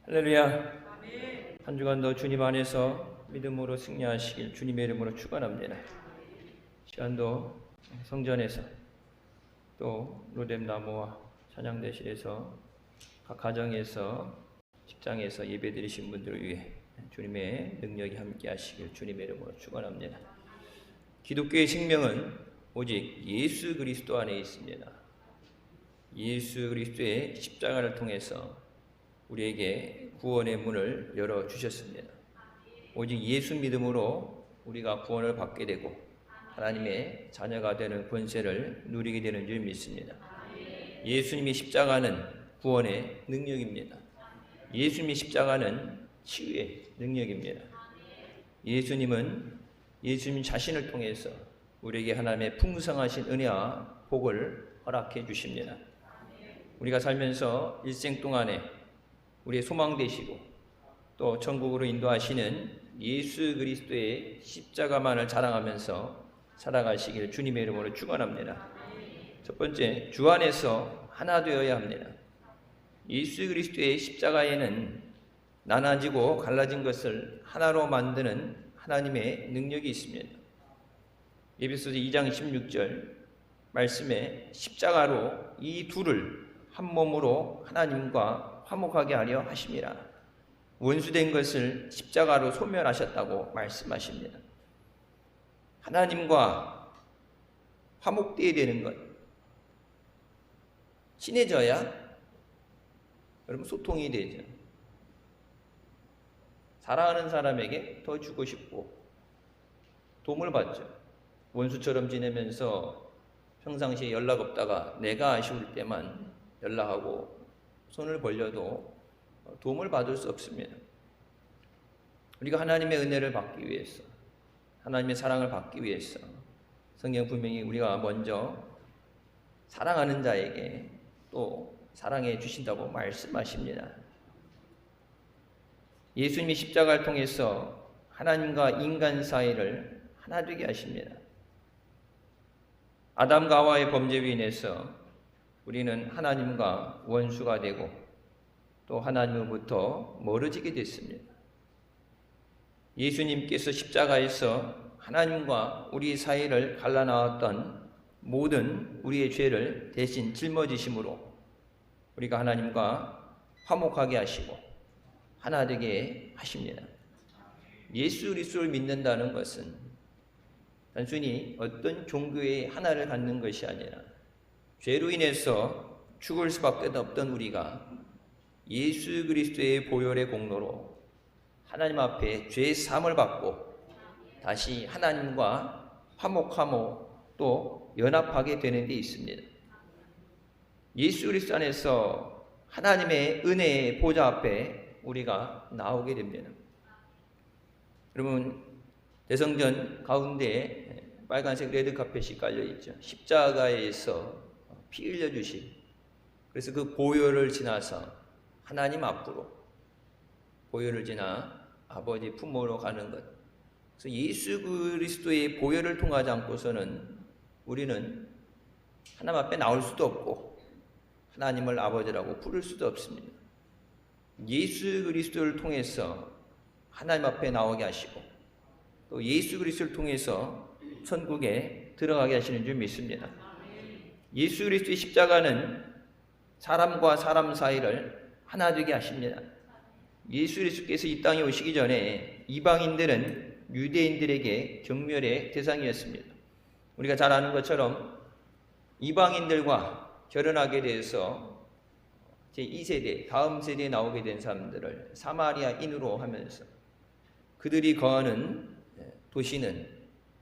할렐루야. 한 주간도 주님 안에서 믿음으로 승리하시길 주님의 이름으로 축원합니다. 시간도 성전에서 또 로뎀나무와 찬양대실에서 각 가정에서 직장에서 예배드리신 분들을 위해 주님의 능력이 함께 하시길 주님의 이름으로 축원합니다. 기독교의 생명은 오직 예수 그리스도 안에 있습니다. 예수 그리스도의 십자가를 통해서 우리에게 구원의 문을 열어주셨습니다. 오직 예수 믿음으로 우리가 구원을 받게 되고 하나님의 자녀가 되는 권세를 누리게 되는 줄 믿습니다. 예수님의 십자가는 구원의 능력입니다. 예수님의 십자가는 치유의 능력입니다. 예수님은 예수님 자신을 통해서 우리에게 하나님의 풍성하신 은혜와 복을 허락해 주십니다. 우리가 살면서 일생 동안에 우리의 소망 되시고 또 천국으로 인도하시는 예수 그리스도의 십자가만을 자랑하면서 살아가시기를 주님의 이름으로 축원합니다. 첫 번째, 주 안에서 하나 되어야 합니다. 예수 그리스도의 십자가에는 나눠지고 갈라진 것을 하나로 만드는 하나님의 능력이 있습니다. 에베소서 2장 16절 말씀에 십자가로 이 둘을 한 몸으로 하나님과 화목하게 하려 하심이라. 원수된 것을 십자가로 소멸하셨다고 말씀하십니다. 하나님과 화목되어야 되는 것, 친해져야 여러분 소통이 되죠. 사랑하는 사람에게 더 주고 싶고 도움을 받죠. 원수처럼 지내면서 평상시에 연락 없다가 내가 아쉬울 때만 연락하고 손을 벌려도 도움을 받을 수 없습니다. 우리가 하나님의 은혜를 받기 위해서, 하나님의 사랑을 받기 위해서 성경 분명히 우리가 먼저 사랑하는 자에게 또 사랑해 주신다고 말씀하십니다. 예수님이 십자가를 통해서 하나님과 인간 사이를 하나 되게 하십니다. 아담과 하와의 범죄로 인해서 우리는 하나님과 원수가 되고 또 하나님으로부터 멀어지게 됐습니다. 예수님께서 십자가에서 하나님과 우리 사이를 갈라놓았던 모든 우리의 죄를 대신 짊어지심으로 우리가 하나님과 화목하게 하시고 하나 되게 하십니다. 예수 그리스도를 믿는다는 것은 단순히 어떤 종교의 하나를 갖는 것이 아니라 죄로 인해서 죽을 수밖에 없던 우리가 예수 그리스도의 보혈의 공로로 하나님 앞에 죄 사함을 받고 다시 하나님과 화목하고 또 연합하게 되는 데 있습니다. 예수 그리스도 안에서 하나님의 은혜의 보좌 앞에 우리가 나오게 됩니다. 여러분, 대성전 가운데에 빨간색 레드카펫이 깔려있죠. 십자가에서 피 흘려주신, 그래서 그 보혈을 지나서 하나님 앞으로 보혈을 지나 아버지 품으로 가는 것. 그래서 예수 그리스도의 보혈을 통하지 않고서는 우리는 하나님 앞에 나올 수도 없고 하나님을 아버지라고 부를 수도 없습니다. 예수 그리스도를 통해서 하나님 앞에 나오게 하시고 또 예수 그리스도를 통해서 천국에 들어가게 하시는 줄 믿습니다. 예수 그리스도의 십자가는 사람과 사람 사이를 하나 되게 하십니다. 예수 그리스도께서 이 땅에 오시기 전에 이방인들은 유대인들에게 경멸의 대상이었습니다. 우리가 잘 아는 것처럼 이방인들과 결혼하게 돼서 제2세대, 다음 세대에 나오게 된 사람들을 사마리아인으로 하면서 그들이 거하는 도시는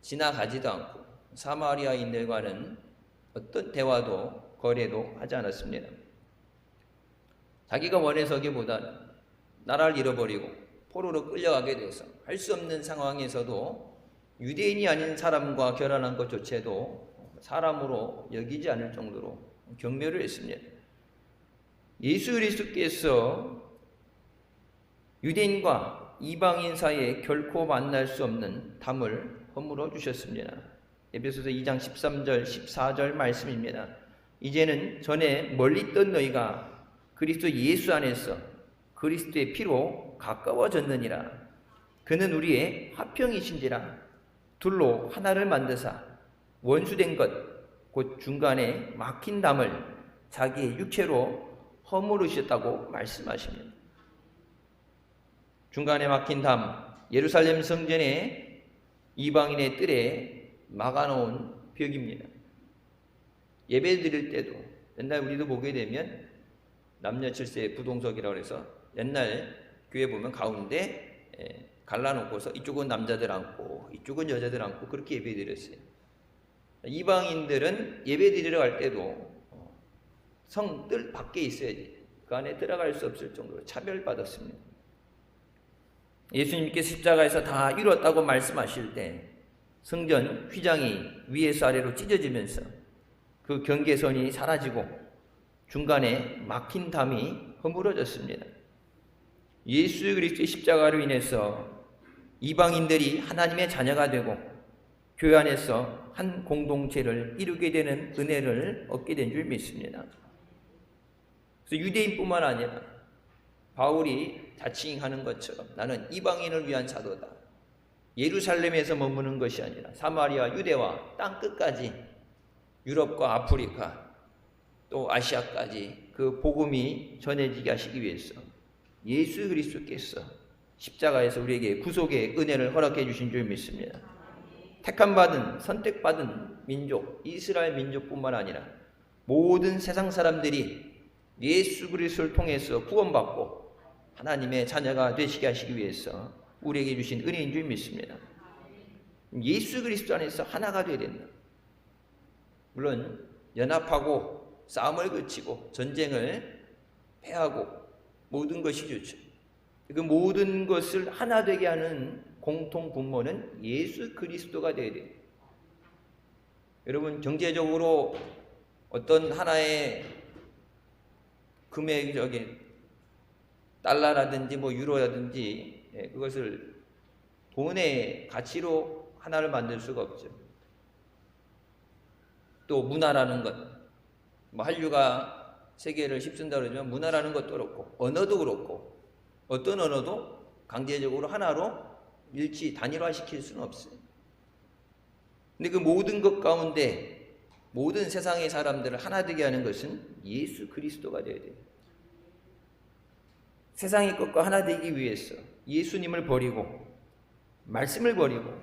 지나가지도 않고 사마리아인들과는 어떤 대화도 거래도 하지 않았습니다. 자기가 원해서기보다는 나라를 잃어버리고 포로로 끌려가게 돼서 할 수 없는 상황에서도 유대인이 아닌 사람과 결혼한 것조차도 사람으로 여기지 않을 정도로 경멸을 했습니다. 예수 그리스도께서 유대인과 이방인 사이에 결코 만날 수 없는 담을 허물어 주셨습니다. 에베소서 2장 13절 14절 말씀입니다. 이제는 전에 멀리 있던 너희가 그리스도 예수 안에서 그리스도의 피로 가까워졌느니라. 그는 우리의 화평이신지라. 둘로 하나를 만드사 원수된 것 곧 중간에 막힌 담을 자기의 육체로 허물으셨다고 말씀하십니다. 중간에 막힌 담, 예루살렘 성전의 이방인의 뜰에 막아놓은 벽입니다. 예배 드릴 때도 옛날 우리도 보게 되면 남녀 칠세 부동석이라고 해서 옛날 교회 보면 가운데 갈라놓고서 이쪽은 남자들 앉고 이쪽은 여자들 앉고 그렇게 예배 드렸어요. 이방인들은 예배 드리러 갈 때도 성뜰 밖에 있어야지 그 안에 들어갈 수 없을 정도로 차별받았습니다. 예수님께서 십자가에서 다 이뤘다고 말씀하실 때 성전 휘장이 위에서 아래로 찢어지면서 그 경계선이 사라지고 중간에 막힌 담이 허물어졌습니다. 예수 그리스도의 십자가로 인해서 이방인들이 하나님의 자녀가 되고 교회 안에서 한 공동체를 이루게 되는 은혜를 얻게 된 줄 믿습니다. 그래서 유대인뿐만 아니라 바울이 자칭하는 것처럼 나는 이방인을 위한 사도다. 예루살렘에서 머무는 것이 아니라 사마리아, 유대와 땅끝까지 유럽과 아프리카 또 아시아까지 그 복음이 전해지게 하시기 위해서 예수 그리스도께서 십자가에서 우리에게 구속의 은혜를 허락해 주신 줄 믿습니다. 택함받은 선택받은 민족 이스라엘 민족뿐만 아니라 모든 세상 사람들이 예수 그리스도를 통해서 구원받고 하나님의 자녀가 되시게 하시기 위해서 우리에게 주신 은혜인 줄 믿습니다. 예수 그리스도 안에서 하나가 되어야 된다. 물론 연합하고 싸움을 그치고 전쟁을 패하고 모든 것이 좋죠. 그 모든 것을 하나 되게 하는 공통 분모는 예수 그리스도가 되어야 돼요. 여러분 경제적으로 어떤 하나의 금액적인 달러라든지 뭐 유로라든지 그것을 돈의 가치로 하나를 만들 수가 없죠. 또 문화라는 것, 뭐 한류가 세계를 휩쓴다 그러지만 문화라는 것도 그렇고 언어도 그렇고 어떤 언어도 강제적으로 하나로 일치 단일화시킬 수는 없어요. 근데 그 모든 것 가운데 모든 세상의 사람들을 하나 되게 하는 것은 예수 그리스도가 되어야 돼요. 세상의 것과 하나 되기 위해서 예수님을 버리고 말씀을 버리고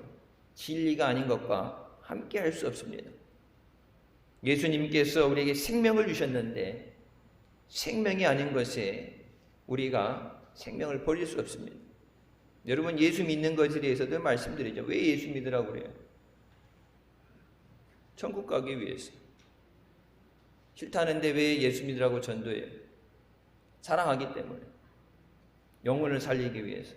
진리가 아닌 것과 함께 할 수 없습니다. 예수님께서 우리에게 생명을 주셨는데 생명이 아닌 것에 우리가 생명을 버릴 수 없습니다. 여러분 예수 믿는 것에 대해서도 말씀드리죠. 왜 예수 믿으라고 그래요? 천국 가기 위해서. 싫다는데 왜 예수 믿으라고 전도해요? 사랑하기 때문에. 영혼을 살리기 위해서.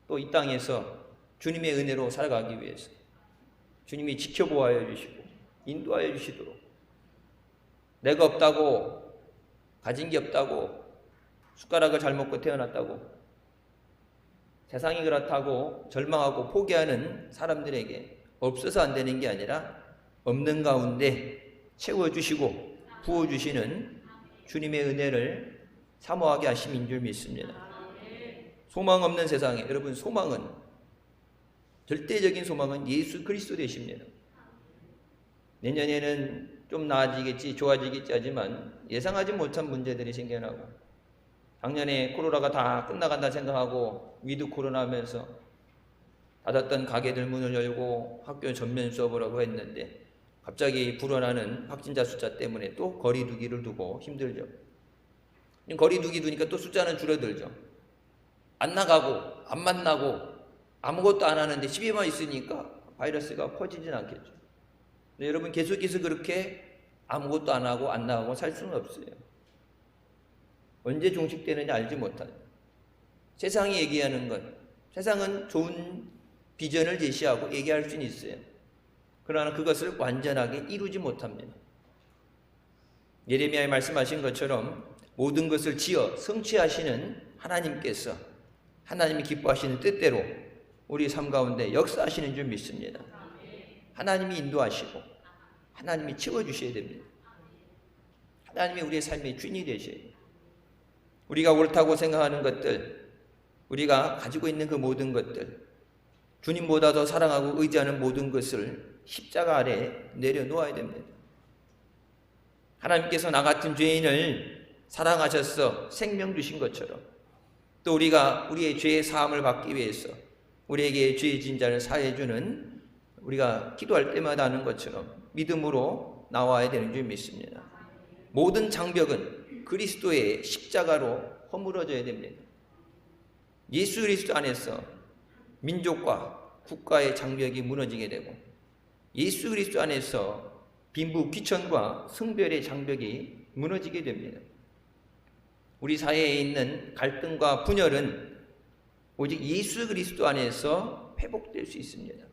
또 이 땅에서 주님의 은혜로 살아가기 위해서. 주님이 지켜보아여 주시고 인도하여 주시도록. 내가 없다고 가진 게 없다고 숟가락을 잘 먹고 태어났다고 세상이 그렇다고 절망하고 포기하는 사람들에게 없어서 안 되는 게 아니라 없는 가운데 채워주시고 부어주시는 주님의 은혜를 사모하게 하심인 줄 믿습니다. 소망 없는 세상에 여러분 소망은 절대적인 소망은 예수 그리스도 되십니다. 내년에는 좀 나아지겠지 좋아지겠지 하지만 예상하지 못한 문제들이 생겨나고 작년에 코로나가 다 끝나간다 생각하고 위드 코로나 하면서 닫았던 가게들 문을 열고 학교 전면 수업을 하고 했는데 갑자기 불어나는 확진자 숫자 때문에 또 거리 두기를 두고 힘들죠. 거리 두기 두니까 또 숫자는 줄어들죠. 안 나가고 안 만나고 아무것도 안 하는데 집에만 있으니까 바이러스가 퍼지진 않겠죠. 근데 여러분 계속해서 그렇게 아무것도 안 하고 안 나가고 살 수는 없어요. 언제 종식되는지 알지 못하죠. 세상이 얘기하는 것, 세상은 좋은 비전을 제시하고 얘기할 수는 있어요. 그러나 그것을 완전하게 이루지 못합니다. 예레미야에 말씀하신 것처럼 모든 것을 지어 성취하시는 하나님께서 하나님이 기뻐하시는 뜻대로 우리 삶 가운데 역사하시는 줄 믿습니다. 하나님이 인도하시고 하나님이 채워주셔야 됩니다. 하나님이 우리의 삶의 주인이 되셔야 돼요. 우리가 옳다고 생각하는 것들, 우리가 가지고 있는 그 모든 것들, 주님보다 더 사랑하고 의지하는 모든 것을 십자가 아래 내려놓아야 됩니다. 하나님께서 나 같은 죄인을 사랑하셔서 생명 주신 것처럼, 또 우리가 우리의 죄의 사함을 받기 위해서 우리에게 죄의 진자를 사해주는, 우리가 기도할 때마다 하는 것처럼 믿음으로 나와야 되는 줄 믿습니다. 모든 장벽은 그리스도의 십자가로 허물어져야 됩니다. 예수 그리스도 안에서 민족과 국가의 장벽이 무너지게 되고, 예수 그리스도 안에서 빈부 귀천과 성별의 장벽이 무너지게 됩니다. 우리 사회에 있는 갈등과 분열은 오직 예수 그리스도 안에서 회복될 수 있습니다.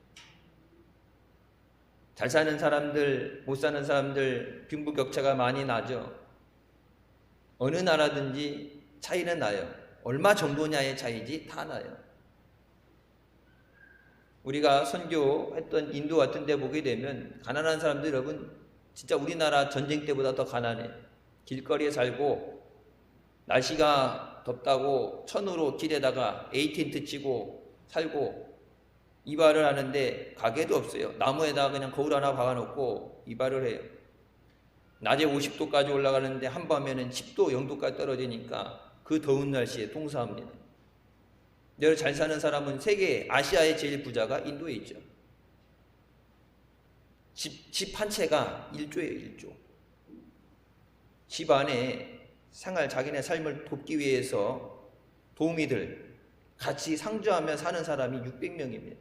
잘 사는 사람들, 못 사는 사람들 빈부격차가 많이 나죠. 어느 나라든지 차이는 나요. 얼마 정도냐의 차이지 다 나요. 우리가 선교했던 인도 같은 데 보게 되면 가난한 사람들, 여러분 진짜 우리나라 전쟁 때보다 더 가난해. 길거리에 살고 날씨가 덥다고 천으로 길에다가 에이텐트 치고 살고 이발을 하는데 가게도 없어요. 나무에다가 그냥 거울 하나 박아놓고 이발을 해요. 낮에 50도까지 올라가는데 한밤에는 10도, 0도까지 떨어지니까 그 더운 날씨에 동사합니다. 여러 잘 사는 사람은 세계 아시아의 제일 부자가 인도에 있죠. 집 한 채가 1조예요, 1조. 집 안에 자기네 삶을 돕기 위해서 도우미들 같이 상주하며 사는 사람이 600명입니다.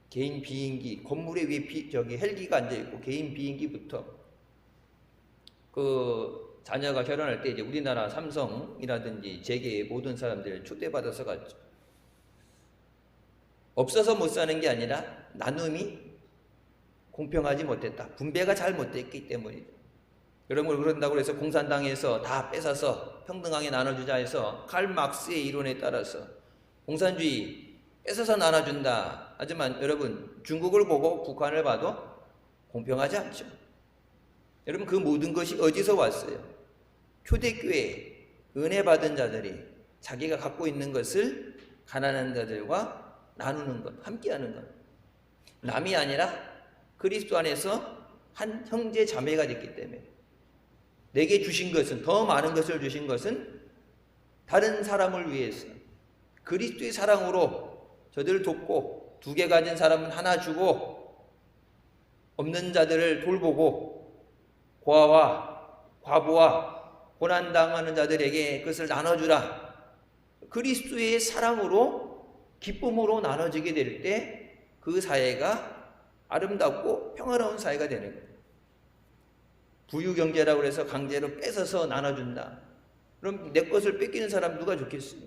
개인 비행기, 건물에 위에 헬기가 앉아있고 개인 비행기부터 그 자녀가 결혼할 때 이제 우리나라 삼성이라든지 재계의 모든 사람들 초대받아서 갔죠. 없어서 못 사는 게 아니라 나눔이 공평하지 못했다. 분배가 잘 못됐기 때문이죠. 여러분, 그런다고 해서 공산당에서 다 뺏어서 평등하게 나눠주자 해서 칼 막스의 이론에 따라서 공산주의 뺏어서 나눠준다. 하지만 여러분, 중국을 보고 북한을 봐도 공평하지 않죠. 여러분, 그 모든 것이 어디서 왔어요? 초대교회 은혜 받은 자들이 자기가 갖고 있는 것을 가난한 자들과 나누는 것, 함께하는 것. 남이 아니라 그리스도 안에서 한 형제 자매가 됐기 때문에 내게 주신 것은, 더 많은 것을 주신 것은 다른 사람을 위해서 그리스도의 사랑으로 저들을 돕고, 2개 가진 사람은 하나 주고, 없는 자들을 돌보고, 고아와 과부와 고난당하는 자들에게 그것을 나눠주라. 그리스도의 사랑으로, 기쁨으로 나눠지게 될 때 그 사회가 아름답고 평화로운 사회가 되는 거예요. 부유경제라고 해서 강제로 뺏어서 나눠준다. 그럼 내 것을 뺏기는 사람 누가 좋겠어요?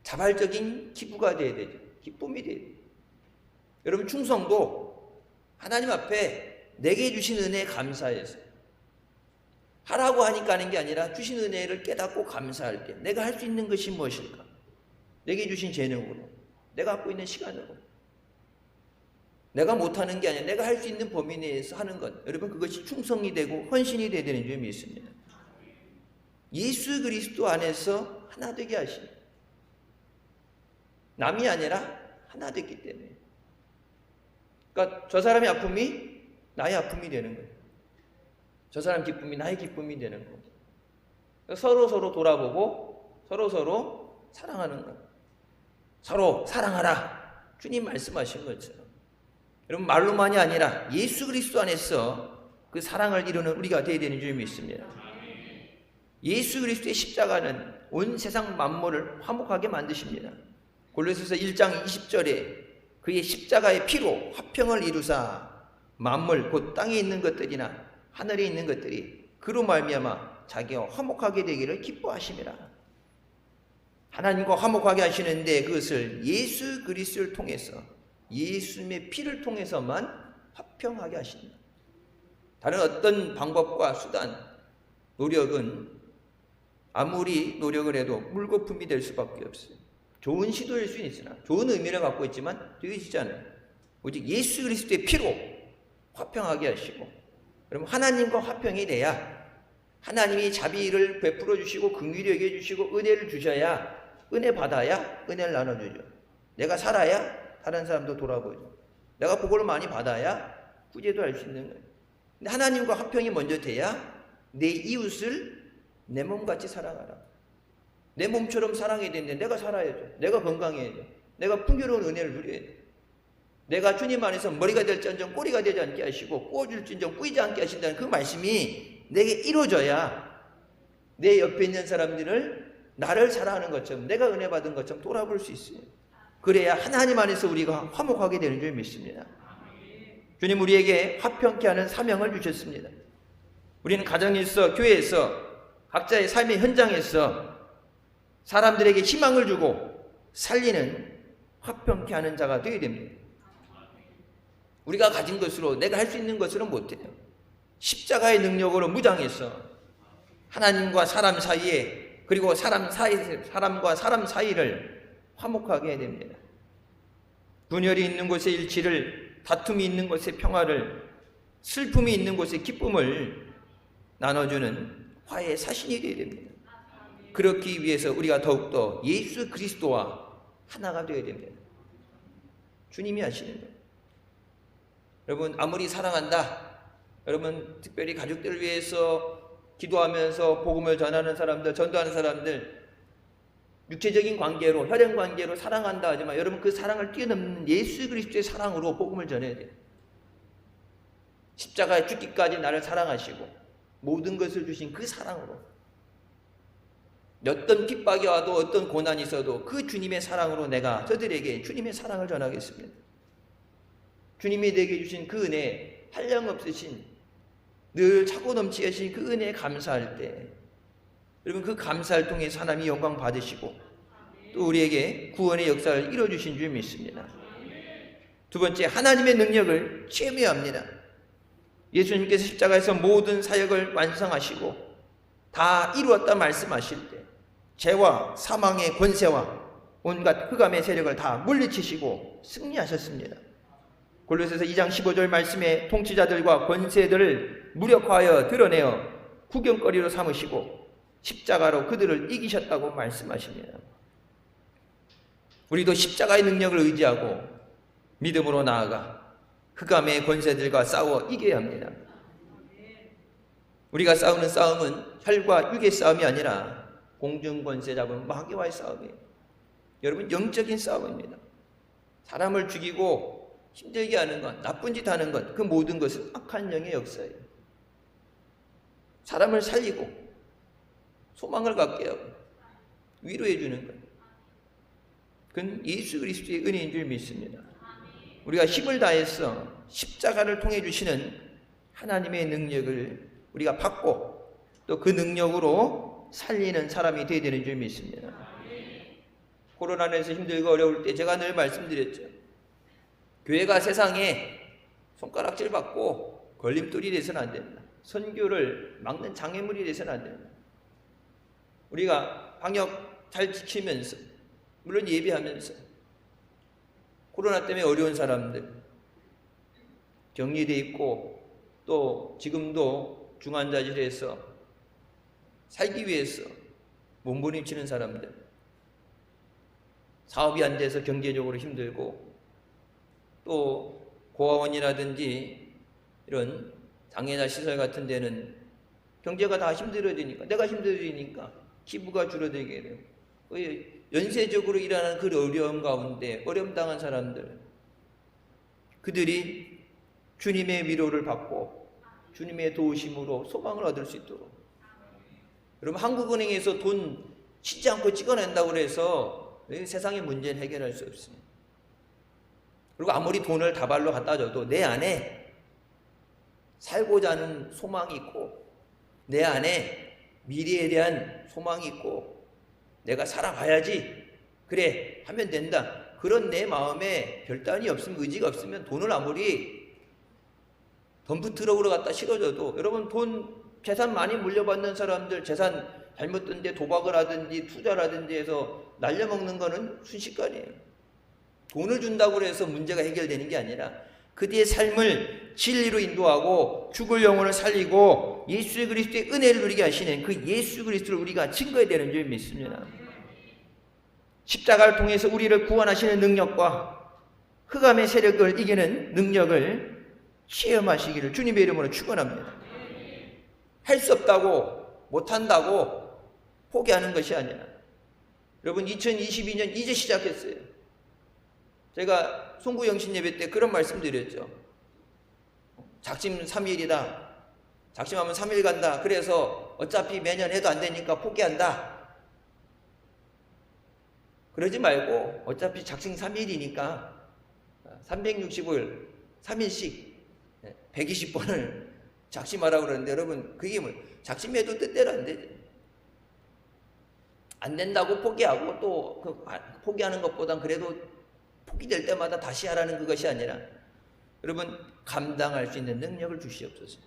자발적인 기부가 돼야 되죠. 기쁨이 돼야 돼요. 여러분, 충성도 하나님 앞에 내게 주신 은혜에 감사해서, 하라고 하니까 하는 게 아니라 주신 은혜를 깨닫고 감사할 때 내가 할 수 있는 것이 무엇일까? 내게 주신 재능으로, 내가 갖고 있는 시간으로, 내가 못하는 게 아니라 내가 할 수 있는 범위 내에서 하는 것. 여러분, 그것이 충성이 되고 헌신이 되야 되는 줄 믿습니다. 예수 그리스도 안에서 하나 되게 하신, 남이 아니라 하나 됐기 때문에. 그러니까 저 사람의 아픔이 나의 아픔이 되는 거예요. 저 사람 기쁨이 나의 기쁨이 되는 거예요. 그러니까 서로 돌아보고 서로 사랑하는 거예요. 서로 사랑하라. 주님 말씀하신 것처럼. 여러분, 말로만이 아니라 예수 그리스도 안에서 그 사랑을 이루는 우리가 되어야 되는 줄 믿습니다. 예수 그리스도의 십자가는 온 세상 만물을 화목하게 만드십니다. 골로새서 1장 20절에 그의 십자가의 피로 화평을 이루사 만물, 곧 땅에 있는 것들이나 하늘에 있는 것들이 그로 말미암아 자기와 화목하게 되기를 기뻐하심이라. 하나님과 화목하게 하시는데 그것을 예수 그리스도를 통해서, 예수님의 피를 통해서만 화평하게 하신다. 다른 어떤 방법과 수단, 노력은 아무리 노력을 해도 물거품이 될 수밖에 없어요. 좋은 시도일 수는 있으나, 좋은 의미를 갖고 있지만 되어지지 않아요. 오직 예수 그리스도의 피로 화평하게 하시고, 그럼 하나님과 화평이 돼야 하나님이 자비를 베풀어 주시고 긍휼히 여겨 주시고 은혜를 주셔야, 은혜 받아야 은혜를 나눠주죠. 내가 살아야 다른 사람도 돌아보죠. 내가 복을 많이 받아야 구제도 할 수 있는 거예요. 근데 하나님과 화평이 먼저 돼야 내 이웃을 내 몸같이 사랑하라. 내 몸처럼 사랑해야 되는데 내가 살아야죠. 내가 건강해야죠. 내가 풍요로운 은혜를 누려야 돼요. 내가 주님 안에서 머리가 될지언정 꼬리가 되지 않게 하시고 꼬줄지언정 꼬이지 않게 하신다는 그 말씀이 내게 이루어져야 내 옆에 있는 사람들을 나를 사랑하는 것처럼, 내가 은혜 받은 것처럼 돌아볼 수 있어요. 그래야 하나님 안에서 우리가 화목하게 되는 줄 믿습니다. 주님 우리에게 화평케 하는 사명을 주셨습니다. 우리는 가정에서, 교회에서, 각자의 삶의 현장에서 사람들에게 희망을 주고 살리는 화평케 하는 자가 되어야 됩니다. 우리가 가진 것으로, 내가 할 수 있는 것으로 못해요. 십자가의 능력으로 무장해서 하나님과 사람 사이에, 그리고 사람과 사람 사이를 화목하게 해야 됩니다. 분열이 있는 곳에 일치를, 다툼이 있는 곳에 평화를, 슬픔이 있는 곳에 기쁨을 나눠주는 화해의 사신이 되어야 됩니다. 그렇기 위해서 우리가 더욱더 예수 그리스도와 하나가 되어야 됩니다. 주님이 하시는 거예요. 여러분, 아무리 사랑한다, 여러분 특별히 가족들을 위해서 기도하면서 복음을 전하는 사람들, 전도하는 사람들, 육체적인 관계로, 혈연 관계로 사랑한다 하지만 여러분 그 사랑을 뛰어넘는 예수 그리스도의 사랑으로 복음을 전해야 돼요. 십자가에 죽기까지 나를 사랑하시고 모든 것을 주신 그 사랑으로, 어떤 핍박이 와도 어떤 고난이 있어도 그 주님의 사랑으로 내가 저들에게 주님의 사랑을 전하겠습니다. 주님이 내게 주신 그 은혜, 한량없으신, 늘 차고 넘치게 하신 그 은혜에 감사할 때, 여러분 그 감사를 통해 하나님이 영광 받으시고 또 우리에게 구원의 역사를 이뤄주신 줄 믿습니다. 두 번째, 하나님의 능력을 체험해야 합니다. 예수님께서 십자가에서 모든 사역을 완성하시고 다 이루었다 말씀하실 때 죄와 사망의 권세와 온갖 흑암의 세력을 다 물리치시고 승리하셨습니다. 골로새서 2장 15절 말씀에 통치자들과 권세들을 무력화하여 드러내어 구경거리로 삼으시고 십자가로 그들을 이기셨다고 말씀하십니다. 우리도 십자가의 능력을 의지하고 믿음으로 나아가 흑암의 권세들과 싸워 이겨야 합니다. 우리가 싸우는 싸움은 혈과 육의 싸움이 아니라 공중권세 잡은 마귀와의 싸움이에요. 여러분, 영적인 싸움입니다. 사람을 죽이고 힘들게 하는 것, 나쁜 짓 하는 것, 그 모든 것은 악한 영의 역사예요. 사람을 살리고 소망을 갖게 하고 위로해 주는 것, 그건 예수 그리스도의 은혜인 줄 믿습니다. 우리가 힘을 다해서 십자가를 통해 주시는 하나님의 능력을 우리가 받고 또 그 능력으로 살리는 사람이 되어야 되는 줄 믿습니다. 코로나에서 힘들고 어려울 때 제가 늘 말씀드렸죠. 교회가 세상에 손가락질 받고 걸림돌이 돼서는 안 된다. 선교를 막는 장애물이 돼서는 안 된다. 우리가 방역 잘 지키면서, 물론 예배하면서, 코로나 때문에 어려운 사람들, 격리돼 있고 또 지금도 중환자실에서 살기 위해서 몸부림치는 사람들, 사업이 안 돼서 경제적으로 힘들고 또 고아원이라든지 이런 장애자 시설 같은 데는 경제가 다 힘들어지니까, 내가 힘들어지니까 기부가 줄어들게 돼요. 연쇄적으로 일어나는 그 어려움 가운데 어려움 당한 사람들, 그들이 주님의 위로를 받고 주님의 도우심으로 소망을 얻을 수 있도록. 여러분, 한국은행에서 돈 치지 않고 찍어낸다고 해서 세상의 문제는 해결할 수 없습니다. 그리고 아무리 돈을 다발로 갖다 줘도 내 안에 살고자 하는 소망이 있고 내 안에 미래에 대한 소망이 있고 내가 살아가야지, 그래 하면 된다, 그런 내 마음에 결단이 없으면, 의지가 없으면 돈을 아무리 덤프트럭으로 갖다 실어줘도, 여러분 돈, 재산 많이 물려받는 사람들, 재산 잘못된 데 도박을 하든지 투자라든지 해서 날려먹는 거는 순식간이에요. 돈을 준다고 해서 문제가 해결되는 게 아니라 그들의 삶을 진리로 인도하고 죽을 영혼을 살리고 예수 그리스도의 은혜를 누리게 하시는 그 예수 그리스도를 우리가 증거해야 되는 줄 믿습니다. 십자가를 통해서 우리를 구원하시는 능력과 흑암의 세력을 이기는 능력을 체험하시기를 주님의 이름으로 축원합니다. 할 수 없다고, 못한다고 포기하는 것이 아니라, 여러분 2022년 이제 시작했어요. 제가 송구영신 예배 때 그런 말씀 드렸죠. 작심 3일이다. 작심하면 3일 간다. 그래서 어차피 매년 해도 안 되니까 포기한다. 그러지 말고 어차피 작심 3일이니까 365일 3일씩 120번을 작심하라고 그러는데, 여러분 그게 뭐 작심해도 뜻대로 안 되죠. 안 된다고 포기하고 또 포기하는 것보단 그래도 포기될 때마다 다시 하라는 그것이 아니라, 여러분 감당할 수 있는 능력을 주시옵소서.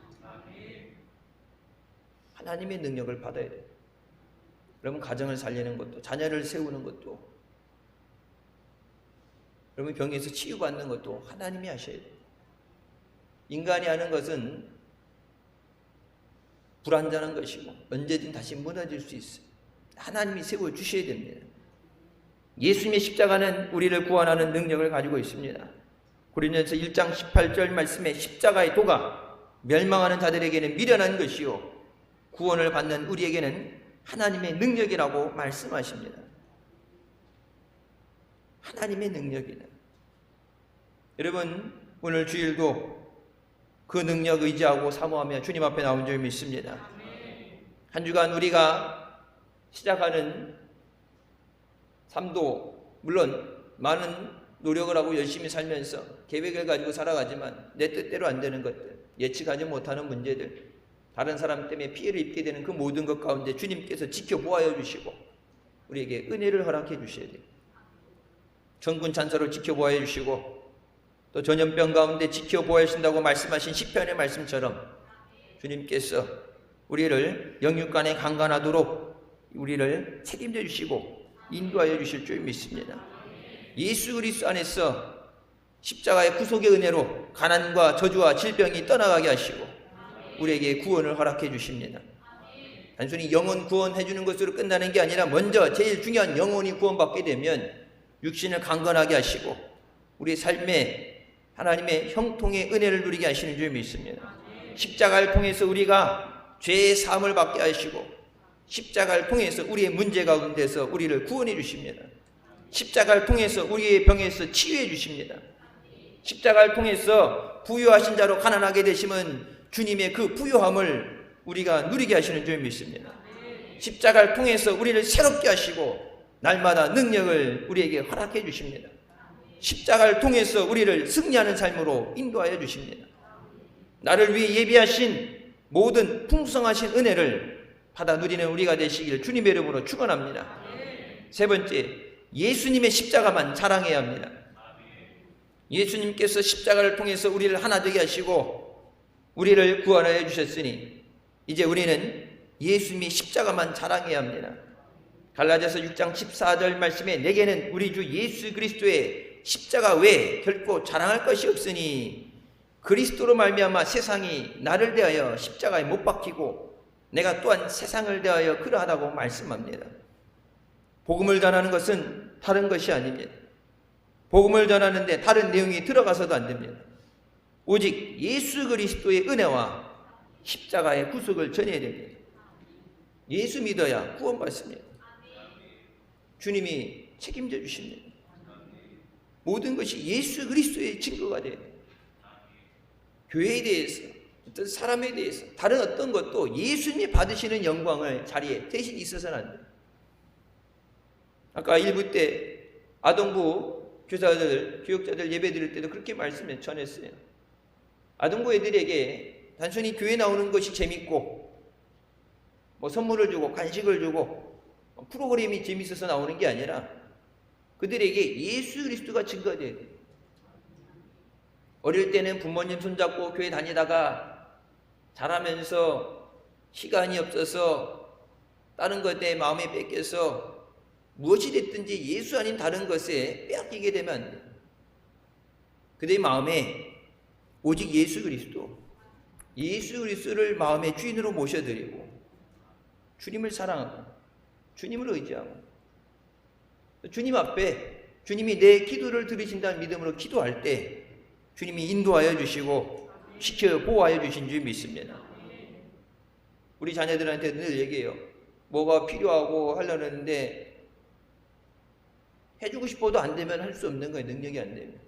하나님의 능력을 받아야 돼요. 여러분 가정을 살리는 것도, 자녀를 세우는 것도, 여러분 병에서 치유받는 것도 하나님이 하셔야 돼요. 인간이 하는 것은 불완전한 것이고 언제든 다시 무너질 수 있어요. 하나님이 세워주셔야 됩니다. 예수님의 십자가는 우리를 구원하는 능력을 가지고 있습니다. 고린도전서 1장 18절 말씀에 십자가의 도가 멸망하는 자들에게는 미련한 것이요 구원을 받는 우리에게는 하나님의 능력이라고 말씀하십니다. 하나님의 능력이다. 여러분 오늘 주일도 그 능력 의지하고 사모하며 주님 앞에 나온 줄 믿습니다. 한 주간 우리가 시작하는 삶도 물론 많은 노력을 하고 열심히 살면서 계획을 가지고 살아가지만 내 뜻대로 안 되는 것들, 예측하지 못하는 문제들, 다른 사람 때문에 피해를 입게 되는 그 모든 것 가운데 주님께서 지켜보아여 주시고 우리에게 은혜를 허락해 주셔야 돼요. 천군 찬사로 지켜보아여 주시고 또 전염병 가운데 지켜보아야 하신다고 말씀하신 시편의 말씀처럼 주님께서 우리를 영육간에 강건하도록 우리를 책임져 주시고 인도하여 주실 줄 믿습니다. 예수 그리스도 안에서 십자가의 구속의 은혜로 가난과 저주와 질병이 떠나가게 하시고 우리에게 구원을 허락해 주십니다. 단순히 영혼 구원해 주는 것으로 끝나는 게 아니라 먼저 제일 중요한 영혼이 구원받게 되면 육신을 강건하게 하시고 우리 삶에 하나님의 형통의 은혜를 누리게 하시는 줄 믿습니다. 십자가를 통해서 우리가 죄의 사함을 받게 하시고 십자가를 통해서 우리의 문제 가운데서 우리를 구원해 주십니다. 십자가를 통해서 우리의 병에서 치유해 주십니다. 십자가를 통해서 부유하신 자로 가난하게 되시면 주님의 그 부유함을 우리가 누리게 하시는 줄 믿습니다. 십자가를 통해서 우리를 새롭게 하시고 날마다 능력을 우리에게 허락해 주십니다. 십자가를 통해서 우리를 승리하는 삶으로 인도하여 주십니다. 나를 위해 예비하신 모든 풍성하신 은혜를 받아 누리는 우리가 되시길 주님의 이름으로 축원합니다. 세 번째, 예수님의 십자가만 자랑해야 합니다. 예수님께서 십자가를 통해서 우리를 하나 되게 하시고 우리를 구원하여 주셨으니 이제 우리는 예수님의 십자가만 자랑해야 합니다. 갈라디아서 6장 14절 말씀에 내게는 우리 주 예수 그리스도의 십자가 외에 결코 자랑할 것이 없으니 그리스도로 말미암아 세상이 나를 대하여 십자가에 못 박히고 내가 또한 세상을 대하여 그러하다고 말씀합니다. 복음을 전하는 것은 다른 것이 아닙니다. 복음을 전하는데 다른 내용이 들어가서도 안 됩니다. 오직 예수 그리스도의 은혜와 십자가의 구속을 전해야 됩니다. 예수 믿어야 구원받습니다. 주님이 책임져 주십니다. 모든 것이 예수 그리스도의 증거가 돼요. 교회에 대해서, 어떤 사람에 대해서, 다른 어떤 것도 예수님이 받으시는 영광을 자리에 대신 있어서는 안 돼요. 아까 1부 때 아동부 교사들, 교육자들 예배 드릴 때도 그렇게 말씀을 전했어요. 아동부 애들에게 단순히 교회 나오는 것이 재밌고 뭐 선물을 주고 간식을 주고 프로그램이 재밌어서 나오는 게 아니라 그들에게 예수 그리스도가 증거돼야 돼요. 어릴 때는 부모님 손잡고 교회 다니다가 자라면서 시간이 없어서 다른 것에 마음이 뺏겨서 무엇이 됐든지 예수 아닌 다른 것에 빼앗기게 되면 안 돼요. 그들의 마음에 오직 예수 그리스도를 마음의 주인으로 모셔드리고 주님을 사랑하고 주님을 의지하고 주님 앞에 주님이 내 기도를 들으신다는 믿음으로 기도할 때 주님이 인도하여 주시고 지켜 보호하여 주신 줄 믿습니다. 우리 자녀들한테 늘 얘기해요. 뭐가 필요하고 하려고 하는데 해주고 싶어도 안 되면 할 수 없는 거예요. 능력이 안 되면.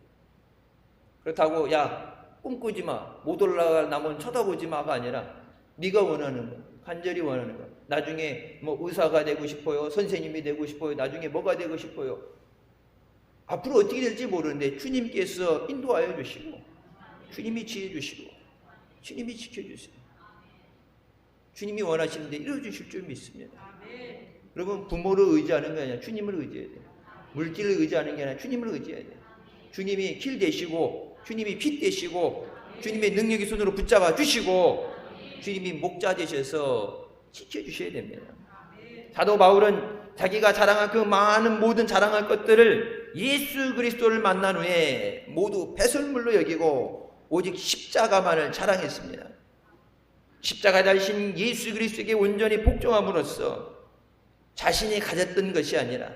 그렇다고 야 꿈꾸지 마, 못 올라갈 남은 쳐다보지 마가 아니라 네가 원하는 거, 간절히 원하는 거. 나중에 뭐 의사가 되고 싶어요, 선생님이 되고 싶어요, 나중에 뭐가 되고 싶어요. 앞으로 어떻게 될지 모르는데 주님께서 인도하여 주시고 주님이 지혜 주시고 주님이 지켜주세요. 주님이 원하시는데 이루어주실 줄 믿습니다. 여러분, 부모를 의지하는 게 아니라 주님을 의지해야 돼요. 물질을 의지하는 게 아니라 주님을 의지해야 돼요. 주님이 길 되시고 주님이 빛 되시고 주님의 능력의 손으로 붙잡아 주시고 주님이 목자 되셔서 지켜주셔야 됩니다. 사도 바울은 자기가 자랑한 그 많은 모든 자랑할 것들을 예수 그리스도를 만난 후에 모두 배설물로 여기고 오직 십자가만을 자랑했습니다. 십자가 달신 예수 그리스도에게 온전히 복종함으로써 자신이 가졌던 것이 아니라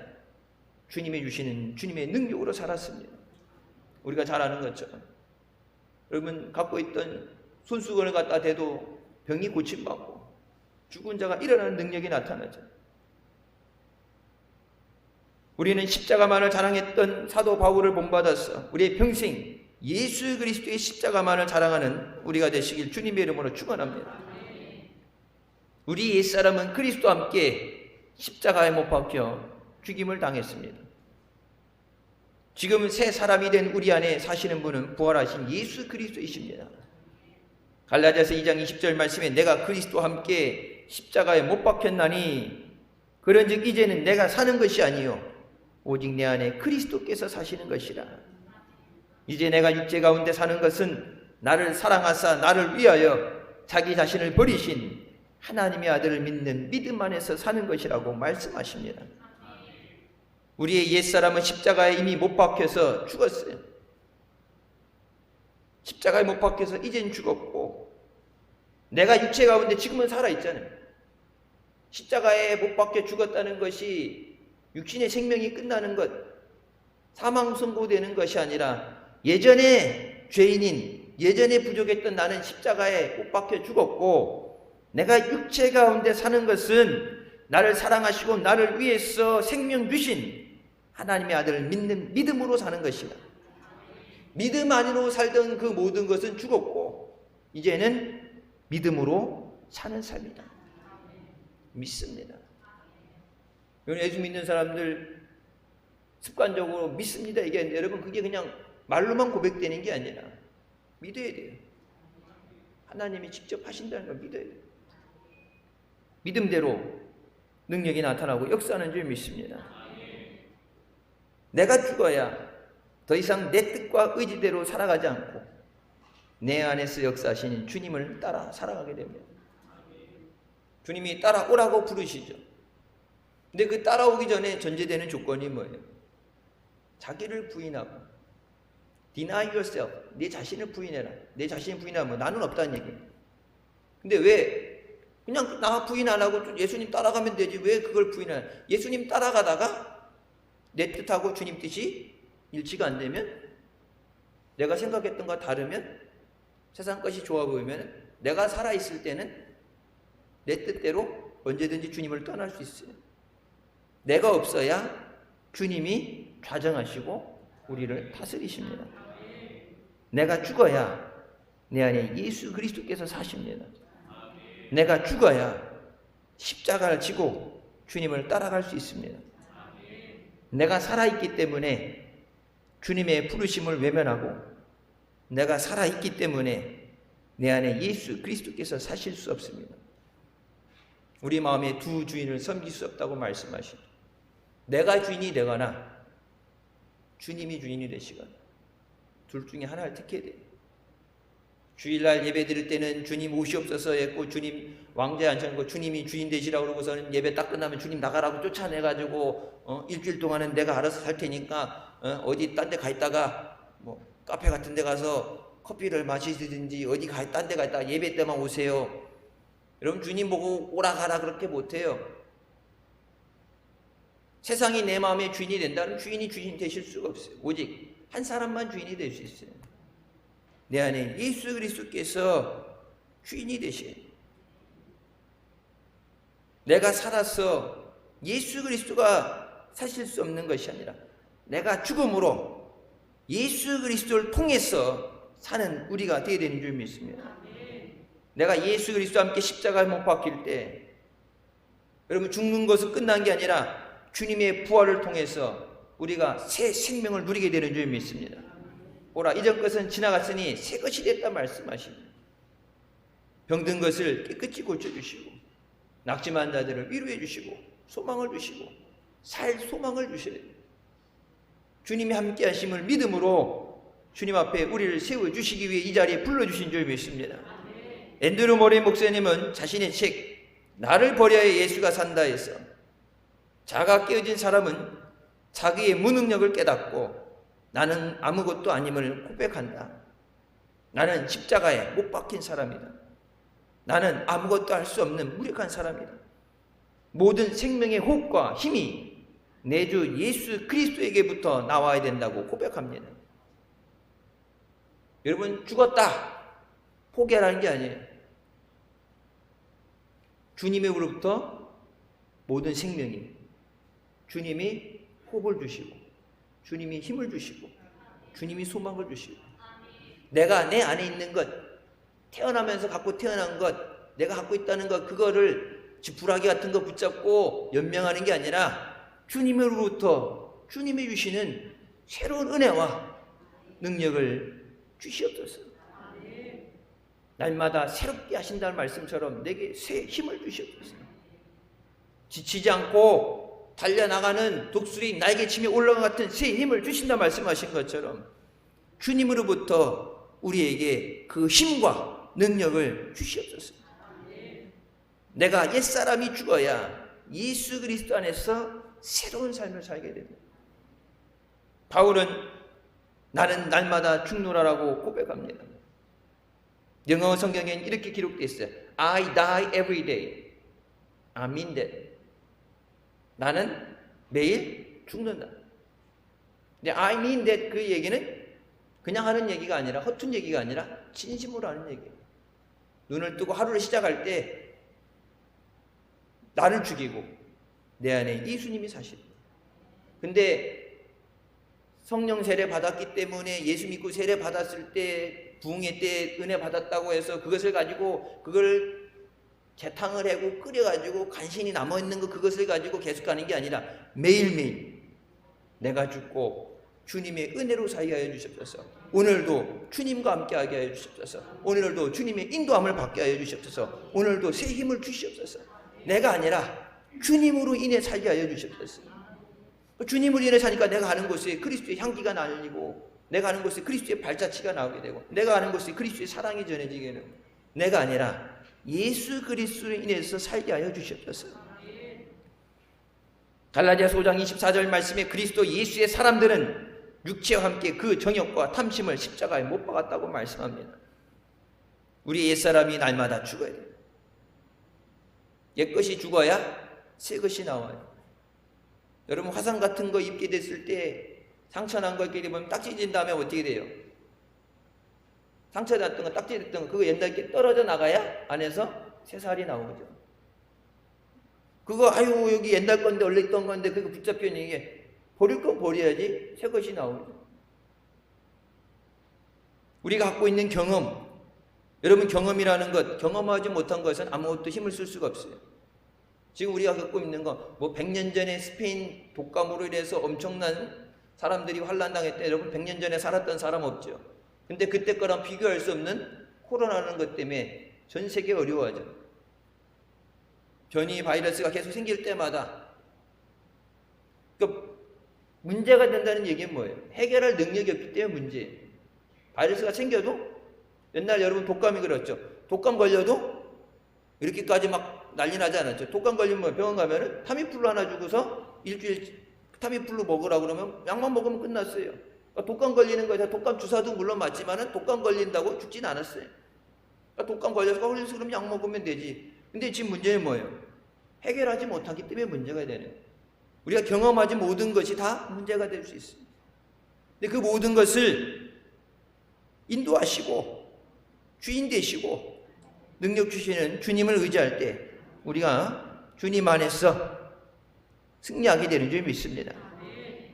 주님이 주시는 주님의 능력으로 살았습니다. 우리가 잘 아는 것처럼 여러분, 갖고 있던 손수건을 갖다 대도 병이 고침받고 죽은 자가 일어나는 능력이 나타나죠. 우리는 십자가만을 자랑했던 사도 바울을 본받아서 우리의 평생 예수 그리스도의 십자가만을 자랑하는 우리가 되시길 주님의 이름으로 축원합니다. 우리 옛사람은 그리스도와 함께 십자가에 못 박혀 죽임을 당했습니다. 지금 새 사람이 된 우리 안에 사시는 분은 부활하신 예수 그리스도이십니다. 갈라디아서 2장 20절 말씀에 내가 그리스도와 함께 십자가에 못 박혔나니 그런즉 이제는 내가 사는 것이 아니요 오직 내 안에 그리스도께서 사시는 것이라. 이제 내가 육체 가운데 사는 것은 나를 사랑하사 나를 위하여 자기 자신을 버리신 하나님의 아들을 믿는 믿음 안에서 사는 것이라고 말씀하십니다. 우리의 옛사람은 십자가에 이미 못 박혀서 죽었어요. 십자가에 못 박혀서 이젠 죽었고 내가 육체 가운데 지금은 살아있잖아요. 십자가에 못 박혀 죽었다는 것이 육신의 생명이 끝나는 것, 사망 선고되는 것이 아니라 예전에 죄인인, 예전에 부족했던 나는 십자가에 못 박혀 죽었고 내가 육체 가운데 사는 것은 나를 사랑하시고 나를 위해서 생명 주신 하나님의 아들을 믿는 믿음으로 사는 것이다. 믿음 안으로 살던 그 모든 것은 죽었고 이제는 믿음으로 사는 삶이다. 믿습니다. 예수 믿는 사람들 습관적으로 믿습니다 얘기하는데 여러분, 그게 그냥 말로만 고백되는 게 아니라 믿어야 돼요. 하나님이 직접 하신다는 걸 믿어야 돼요. 믿음대로 능력이 나타나고 역사하는 줄 믿습니다. 내가 죽어야 더 이상 내 뜻과 의지대로 살아가지 않고 내 안에서 역사하시는 주님을 따라 살아가게 됩니다. 주님이 따라오라고 부르시죠. 근데 그 따라오기 전에 전제되는 조건이 뭐예요? 자기를 부인하고 deny yourself, 내 자신을 부인해라. 내 자신을 부인하면 나는 없다는 얘기예요. 근데 왜 그냥 나 부인 안 하고 예수님 따라가면 되지 왜 그걸 부인하냐? 예수님 따라가다가 내 뜻하고 주님 뜻이 일치가 안 되면, 내가 생각했던 것과 다르면, 세상 것이 좋아 보이면 내가 살아있을 때는 내 뜻대로 언제든지 주님을 떠날 수 있어요. 내가 없어야 주님이 좌정하시고 우리를 다스리십니다. 내가 죽어야 내 안에 예수 그리스도께서 사십니다. 내가 죽어야 십자가를 지고 주님을 따라갈 수 있습니다. 내가 살아있기 때문에 주님의 부르심을 외면하고 내가 살아있기 때문에 내 안에 예수 그리스도께서 사실 수 없습니다. 우리 마음에 두 주인을 섬길 수 없다고 말씀하시죠. 내가 주인이 되거나 주님이 주인이 되시거나 둘 중에 하나를 택해야 돼요. 주일날 예배 드릴 때는 주님 오시옵소서 했고 주님 왕좌에 앉혀놓고 주님이 주인 되시라고 그러고서는 예배 딱 끝나면 주님 나가라고 쫓아내가지고 일주일 동안은 내가 알아서 살 테니까 어디 딴 데 가 있다가 뭐 카페 같은 데 가서 커피를 마시든지 어디 딴 데 갔다 예배 때만 오세요. 여러분 주님 보고 오라 가라 그렇게 못해요. 세상이 내 마음의 주인이 된다면 주인이 주인 되실 수가 없어요. 오직 한 사람만 주인이 될 수 있어요. 내 안에 예수 그리스도께서 주인이 되신, 내가 살아서 예수 그리스도가 사실 수 없는 것이 아니라 내가 죽음으로 예수 그리스도를 통해서 사는 우리가 되어야 되는 줄 믿습니다. 내가 예수 그리스도와 함께 십자가에 못 박힐 때 여러분 죽는 것은 끝난 게 아니라 주님의 부활을 통해서 우리가 새 생명을 누리게 되는 줄 믿습니다. 보라, 이전 것은 지나갔으니 새 것이 됐다 말씀하십니다. 병든 것을 깨끗이 고쳐주시고 낙심한 자들을 위로해 주시고 소망을 주시고 살 소망을 주셔야 돼요. 주님이 함께 하심을 믿음으로 주님 앞에 우리를 세워주시기 위해 이 자리에 불러주신 줄 믿습니다. 앤드루 모레 목사님은 자신의 책 나를 버려야 예수가 산다 해서 자가 깨어진 사람은 자기의 무능력을 깨닫고 나는 아무것도 아님을 고백한다. 나는 십자가에 못 박힌 사람이다. 나는 아무것도 할 수 없는 무력한 사람이다. 모든 생명의 호흡과 힘이 내 주 예수 그리스도에게부터 나와야 된다고 고백합니다. 여러분 죽었다 포기하라는 게 아니에요. 주님으로부터 모든 생명이, 주님이 호흡을 주시고 주님이 힘을 주시고 주님이 소망을 주시고 내가 내 안에 있는 것, 태어나면서 갖고 태어난 것, 내가 갖고 있다는 것, 그거를 지푸라기 같은 거 붙잡고 연명하는 게 아니라 주님으로부터 주님이 주시는 새로운 은혜와 능력을 주시옵소서. 날마다 새롭게 하신다는 말씀처럼 내게 새 힘을 주시옵소서. 지치지 않고 달려나가는 독수리 날개치며 올라간 같은 새 힘을 주신다 말씀하신 것처럼 주님으로부터 우리에게 그 힘과 능력을 주시옵소서. 내가 옛사람이 죽어야 예수 그리스도 안에서 새로운 삶을 살게 됩니다. 바울은 나는 날마다 죽노라라고 고백합니다. 영어 성경에는 이렇게 기록되어 있어요. I die every day. I mean that. 나는 매일 죽는다. 근데 I mean that 그 얘기는 그냥 하는 얘기가 아니라, 허튼 얘기가 아니라 진심으로 하는 얘기예요. 눈을 뜨고 하루를 시작할 때 나를 죽이고 내 안에 예수님이 사십니다. 근데 성령 세례 받았기 때문에 예수 믿고 세례 받았을 때 부흥회 때 은혜 받았다고 해서 그것을 가지고 그걸 재탕을 하고 끓여가지고 간신히 남아있는 거 그것을 가지고 계속 가는 게 아니라 매일매일 내가 죽고 주님의 은혜로 살게 하여 주시옵소서. 오늘도 주님과 함께 하게 하여 주시옵소서. 오늘도 주님의 인도함을 받게 하여 주시옵소서. 오늘도 새 힘을 주시옵소서. 내가 아니라 주님으로 인해 살게 하여 주시옵소서. 주님으로 인해 사니까 내가 가는 곳에 그리스도의 향기가 날리고 내가 가는 곳에 그리스도의 발자취가 나오게 되고 내가 가는 곳에 그리스도의 사랑이 전해지게 되고 내가 아니라 예수 그리스도로 인해서 살게 하여 주시옵소서. 갈라디아서 5장 24절 말씀에 그리스도 예수의 사람들은 육체와 함께 그 정욕과 탐심을 십자가에 못 박았다고 말씀합니다. 우리 옛사람이 날마다 죽어야 돼요. 옛것이 죽어야 새것이 나와요. 여러분 화상 같은 거 입게 됐을 때 상처 난 거 입게 되면 딱지 진 다음에 어떻게 돼요? 상처 났던 거 딱지 됐던 거 그거 옛날 게 떨어져 나가야 안에서 새살이 나오죠. 그거 아유 여기 옛날 건데 원래 있던 건데 그거 붙잡혀 있는 게 버릴 건 버려야지 새 것이 나오죠. 우리가 갖고 있는 경험, 여러분 경험이라는 것, 경험하지 못한 것은 아무것도 힘을 쓸 수가 없어요. 지금 우리가 겪고 있는 거, 뭐 100년 전에 스페인 독감으로 인해서 엄청난 사람들이 환난당했대. 여러분 100년 전에 살았던 사람 없죠. 근데 그때 거랑 비교할 수 없는 코로나라는 것 때문에 전 세계 어려워하죠. 변이 바이러스가 계속 생길 때마다 그러니까 문제가 된다는 얘기는 뭐예요? 해결할 능력이 없기 때문에 문제예요. 바이러스가 생겨도 옛날 여러분 독감이 그렇죠. 독감 걸려도 이렇게까지 막 난리 나지 않았죠. 독감 걸리면 병원 가면은 타미플루 하나 주고서 일주일 타미플루 먹으라고 그러면 약만 먹으면 끝났어요. 독감 걸리는 거에 독감 주사도 물론 맞지만은 독감 걸린다고 죽진 않았어요. 독감 걸려서 걸려서 그럼 약 먹으면 되지. 근데 지금 문제는 뭐예요? 해결하지 못하기 때문에 문제가 되는 거예요. 우리가 경험하지 모든 것이 다 문제가 될 수 있어요. 근데 그 모든 것을 인도하시고 주인 되시고 능력 주시는 주님을 의지할 때 우리가 주님 안에서 승리하게 되는 줄 믿습니다.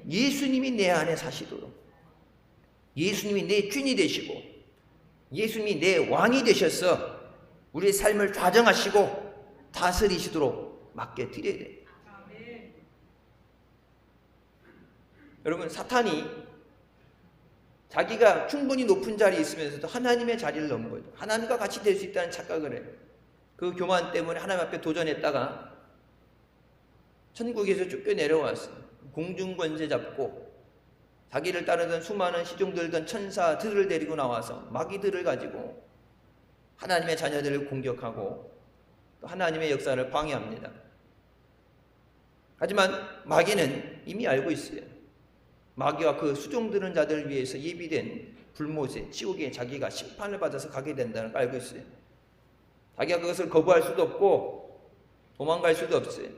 예수님이 내 안에 사시도록, 예수님이 내 주인이 되시고 예수님이 내 왕이 되셔서 우리의 삶을 좌정하시고 다스리시도록 맡겨드려야 돼요. 여러분, 사탄이 자기가 충분히 높은 자리에 있으면서도 하나님의 자리를 넘은, 하나님과 같이 될 수 있다는 착각을 해요. 그 교만 때문에 하나님 앞에 도전했다가 천국에서 쫓겨 내려왔어요. 공중권세 잡고 자기를 따르던 수많은 시종들던 천사들을 데리고 나와서 마귀들을 가지고 하나님의 자녀들을 공격하고 또 하나님의 역사를 방해합니다. 하지만 마귀는 이미 알고 있어요. 마귀와 그 수종드는 자들을 위해서 예비된 불못에 지옥에 자기가 심판을 받아서 가게 된다는 걸 알고 있어요. 자기가 그것을 거부할 수도 없고 도망갈 수도 없어요.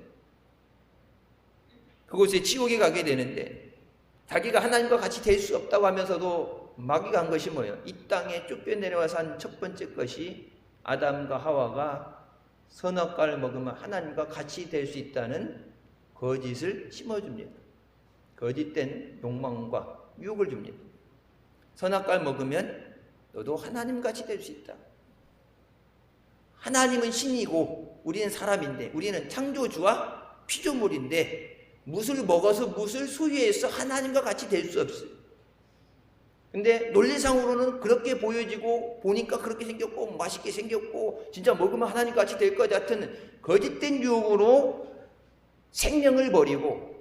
그곳에 지옥에 가게 되는데 자기가 하나님과 같이 될 수 없다고 하면서도 마귀가 한 것이 뭐예요? 이 땅에 쫓겨내려와서 한 첫 번째 것이 아담과 하와가 선악과를 먹으면 하나님과 같이 될 수 있다는 거짓을 심어줍니다. 거짓된 욕망과 유혹을 줍니다. 선악과를 먹으면 너도 하나님같이 될 수 있다. 하나님은 신이고 우리는 사람인데, 우리는 창조주와 피조물인데 무엇을 먹어서 무엇을 소유해서 하나님과 같이 될 수 없어요. 근데 논리상으로는 그렇게 보여지고 보니까 그렇게 생겼고 맛있게 생겼고 진짜 먹으면 하나님과 같이 될 것 같은 거짓된 유혹으로 생명을 버리고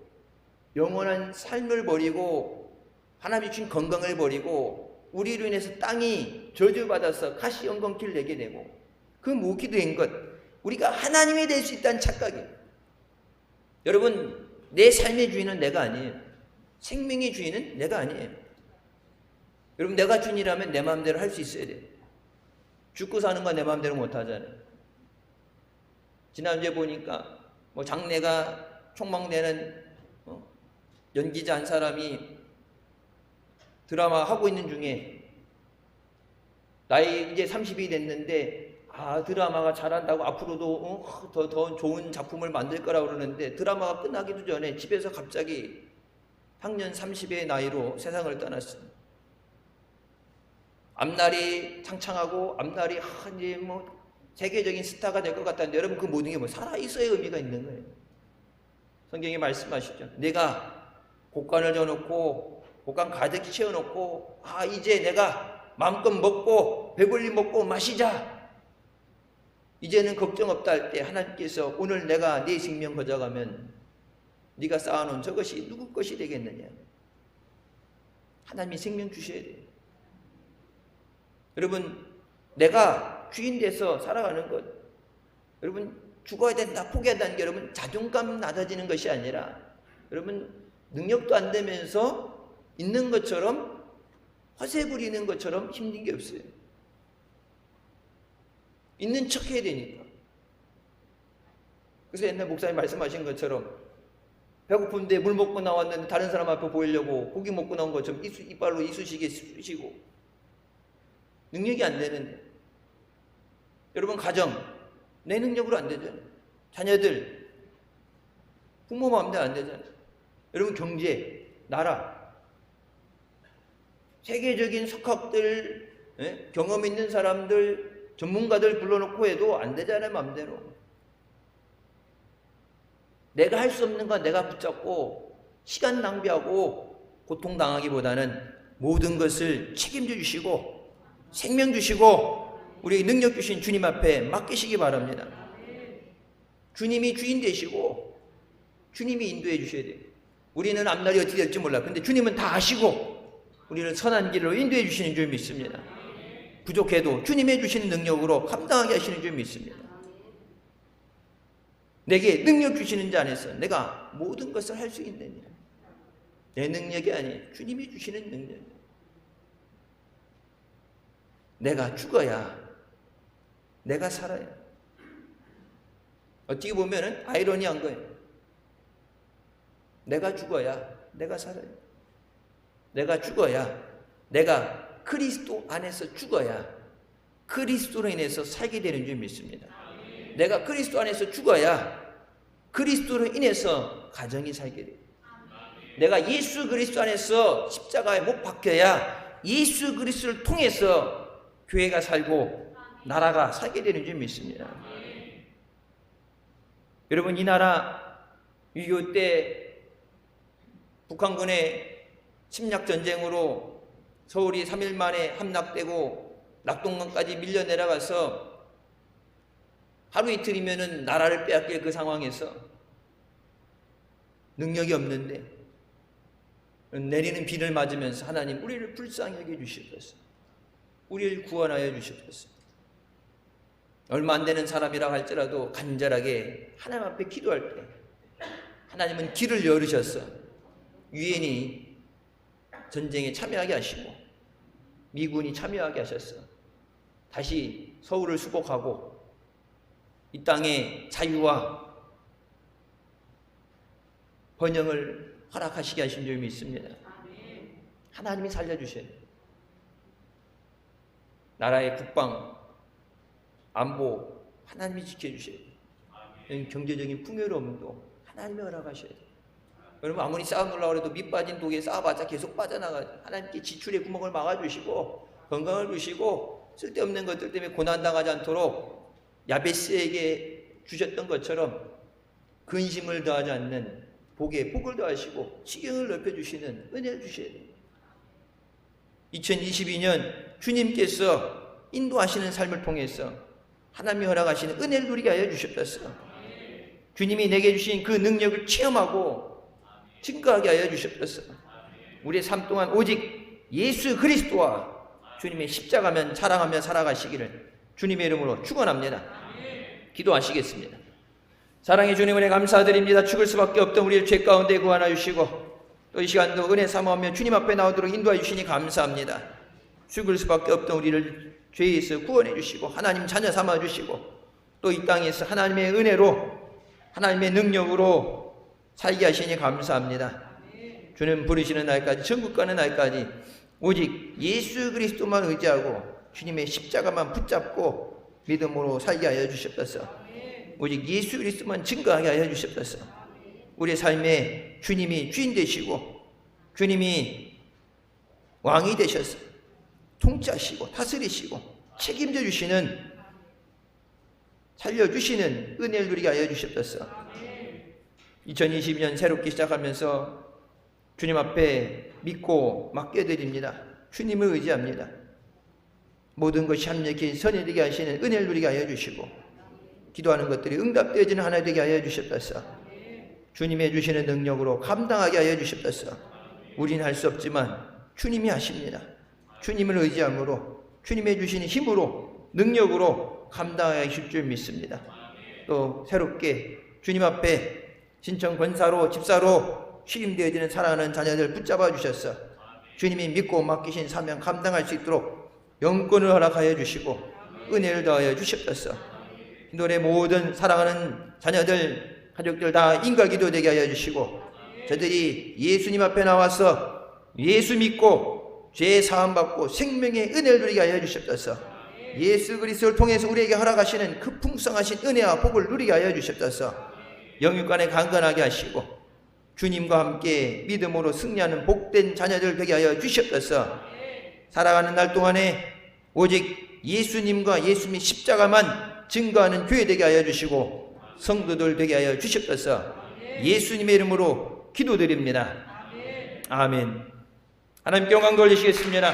영원한 삶을 버리고 하나님이 주신 건강을 버리고 우리로 인해서 땅이 저주받아서 가시연금키를 내게 되고 그 무기도 된 것, 우리가 하나님이 될 수 있다는 착각이에요. 여러분, 내 삶의 주인은 내가 아니에요. 생명의 주인은 내가 아니에요. 여러분, 내가 주인이라면 내 마음대로 할 수 있어야 돼요. 죽고 사는 건 내 마음대로 못 하잖아요. 지난주에 보니까 장래가 촉망되는 연기자 한 사람이 드라마 하고 있는 중에 나이 이제 30이 됐는데 드라마가 잘한다고 앞으로도 더 좋은 작품을 만들 거라고 그러는데 드라마가 끝나기도 전에 집에서 갑자기 향년 30의 나이로 세상을 떠났어요. 앞날이 창창하고 앞날이 이제 세계적인 스타가 될 것 같다는데 여러분, 그 모든 게 살아있어야 의미가 있는 거예요. 성경이 말씀하시죠. 내가 곡간을 져놓고 곡간 가득 채워놓고 이제 내가 마음껏 먹고 배불리 먹고 마시자, 이제는 걱정 없다 할 때 하나님께서 오늘 내가 네 생명 가져가면 네가 쌓아놓은 저것이 누구 것이 되겠느냐. 하나님이 생명 주셔야 돼요. 여러분, 내가 주인 돼서 살아가는 것, 여러분 죽어야 된다 포기해야 된다는 게 여러분 자존감 낮아지는 것이 아니라 여러분 능력도 안 되면서 있는 것처럼 허세 부리는 것처럼 힘든 게 없어요. 있는 척 해야 되니까. 그래서 옛날 목사님 말씀하신 것처럼 배고픈데 물 먹고 나왔는데 다른 사람 앞에 보이려고 고기 먹고 나온 것처럼 이빨로 이쑤시개 쑤시고 능력이 안 되는데, 여러분 가정 내 능력으로 안 되잖아요. 자녀들 부모 마음대로 안 되잖아요. 여러분 경제, 나라, 세계적인 석학들, 경험 있는 사람들, 전문가들 불러놓고 해도 안 되잖아요. 마음대로. 내가 할 수 없는 건 내가 붙잡고 시간 낭비하고 고통당하기보다는 모든 것을 책임져 주시고 생명 주시고 우리 능력 주신 주님 앞에 맡기시기 바랍니다. 주님이 주인 되시고 주님이 인도해 주셔야 돼요. 우리는 앞날이 어떻게 될지 몰라. 근데 주님은 다 아시고 우리를 선한 길로 인도해 주시는 줄 믿습니다. 부족해도 주님의 주시는 능력으로 감당하게 하시는 줄 믿습니다. 내게 능력 주시는 자 안에서 내가 모든 것을 할 수 있느니라. 내 능력이 아니에요. 주님이 주시는 능력이에요. 내가 죽어야 내가 살아요. 어떻게 보면은 아이러니한 거예요. 내가 죽어야 내가 살아요. 내가 죽어야, 내가 그리스도 안에서 죽어야 그리스도로 인해서 살게 되는 줄 믿습니다. 내가 그리스도 안에서 죽어야 그리스도로 인해서 가정이 살게 돼요. 내가 예수 그리스도 안에서 십자가에 못 박혀야 예수 그리스도를 통해서 교회가 살고 나라가 살게 되는 줄 믿습니다. 여러분, 이 나라 6.25 때 북한군의 침략전쟁으로 서울이 3일 만에 함락되고 낙동강까지 밀려 내려가서 하루 이틀이면은 나라를 빼앗길 그 상황에서 능력이 없는데 내리는 비를 맞으면서 하나님 우리를 불쌍히 여겨 주시옵소서. 우리를 구원하여 주시옵소서. 얼마 안 되는 사람이라 할지라도 간절하게 하나님 앞에 기도할 때 하나님은 길을 열으셔서 유엔이 전쟁에 참여하게 하시고 미군이 참여하게 하셨어. 다시 서울을 수복하고 이 땅의 자유와 번영을 허락하시게 하신 줄 믿습니다. 하나님이 살려주셔야 돼요. 나라의 국방, 안보 하나님이 지켜주셔야 돼요. 경제적인 풍요로움도 하나님이 허락하셔야 돼요. 여러분, 아무리 쌓아놓으려고 해도 밑 빠진 독에 쌓아봤자 계속 빠져나가죠. 하나님께 지출의 구멍을 막아주시고 건강을 주시고 쓸데없는 것들 때문에 고난당하지 않도록 야베스에게 주셨던 것처럼 근심을 더하지 않는 복에 복을 더하시고 지경을 넓혀주시는 은혜를 주셔야 돼요. 2022년 주님께서 인도하시는 삶을 통해서 하나님이 허락하시는 은혜를 누리게 하여 주셨다. 주님이 내게 주신 그 능력을 체험하고 증거하게 하여 주셨다. 우리의 삶 동안 오직 예수 그리스도와 주님의 십자가면 자랑하며 살아가시기를 주님의 이름으로 축원합니다. 기도하시겠습니다. 사랑의 주님, 은혜 감사드립니다. 죽을 수밖에 없던 우리를 죄 가운데 구하여 주시고 또 이 시간도 은혜 삼아오며 주님 앞에 나오도록 인도해 주시니 감사합니다. 죽을 수밖에 없던 우리를 죄에서 구원해 주시고 하나님 자녀 삼아 주시고 또 이 땅에서 하나님의 은혜로 하나님의 능력으로 살게 하시니 감사합니다. 주님 부르시는 날까지, 천국 가는 날까지 오직 예수 그리스도만 의지하고 주님의 십자가만 붙잡고 믿음으로 살게 하여 주셨소서. 오직 예수 그리스도만 증거하게 하여 주셨소서. 우리의 삶에 주님이 주인 되시고 주님이 왕이 되셔서 통치하시고 다스리시고 책임져 주시는, 살려주시는 은혜를 누리게 하여 주셨소서. 2020년 새롭게 시작하면서 주님 앞에 믿고 맡겨드립니다. 주님을 의지합니다. 모든 것이 합력히 선이 되게 하시는 은혜를 누리게 하여 주시고 기도하는 것들이 응답되어지는 하나 되게 하여 주셨소서. 주님이 주시는 능력으로 감당하게 하여 주셨소서. 우리는 할 수 없지만 주님이 하십니다. 주님을 의지함으로 주님이 주시는 힘으로 능력으로 감당하실 줄 믿습니다. 또 새롭게 주님 앞에 신청 권사로 집사로 취임되어지는 사랑하는 자녀들 붙잡아 주셔서 주님이 믿고 맡기신 사명 감당할 수 있도록 영권을 허락하여 주시고 은혜를 더하여 주셨소서. 노래 모든 사랑하는 자녀들 가족들 다 인과기도 되게 하여 주시고 저들이 예수님 앞에 나와서 예수 믿고 죄 사함받고 생명의 은혜를 누리게 하여 주셨소서. 예수 그리스도를 통해서 우리에게 허락하시는 그 풍성하신 은혜와 복을 누리게 하여 주셨소서. 영육간에 강건하게 하시고 주님과 함께 믿음으로 승리하는 복된 자녀들 되게 하여 주셨소서. 살아가는 날 동안에 오직 예수님과 예수님의 십자가만 증거하는 교회 되게 하여 주시고 성도들 되게 하여 주셨소서. 예수님의 이름으로 기도드립니다. 아멘. 하나님께 영광 돌리시겠습니다.